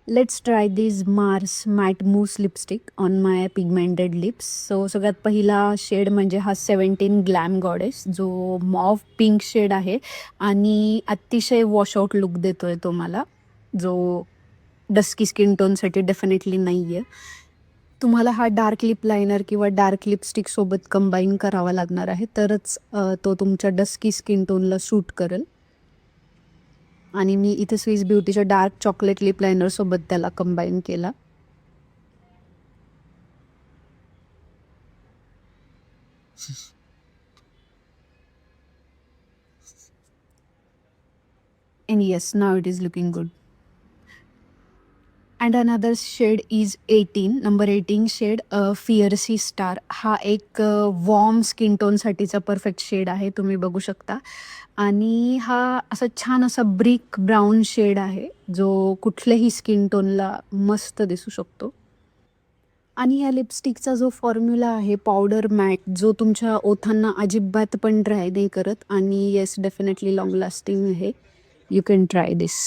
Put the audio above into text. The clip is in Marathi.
Let's try this Mars matte mousse lipstick on my pigmented lips. So सगळ्यात पहिला शेड म्हणजे हा 17 ग्लॅम गॉडेस, जो मॉफ पिंक शेड आहे आणि अतिशय वॉशआउट लुक देतोय तो मला, जो डस्की स्किन टोनसाठी डेफिनेटली नाही आहे. तुम्हाला हा डार्क लिप लायनर किंवा डार्क लिपस्टिक सोबत कंबाईन करावा लागणार आहे, तरच तो तुमच्या डस्की स्किन टोनला सूट करेल. आणि मी इथे स्विस ब्युटीच्या डार्क चॉकलेट लिप लायनर सोबत त्याला कंबाईन केला. And yes, now it is looking good. And another shade is 18, number 18 shade fiercy star. हा एक वॉर्म स्किन टोनसाठीचा परफेक्ट शेड आहे, तुम्ही बघू शकता. आणि हा असा छान असा ब्रिक ब्राऊन शेड आहे, जो कुठल्याही स्किन टोनला मस्त दिसू शकतो. आणि या लिपस्टिकचा जो फॉर्म्युला आहे पावडर मॅट, जो तुमच्या ओठांना अजिबात पण ड्राय नाही करत आणि येस डेफिनेटली लॉंग लास्टिंग आहे. You can try this.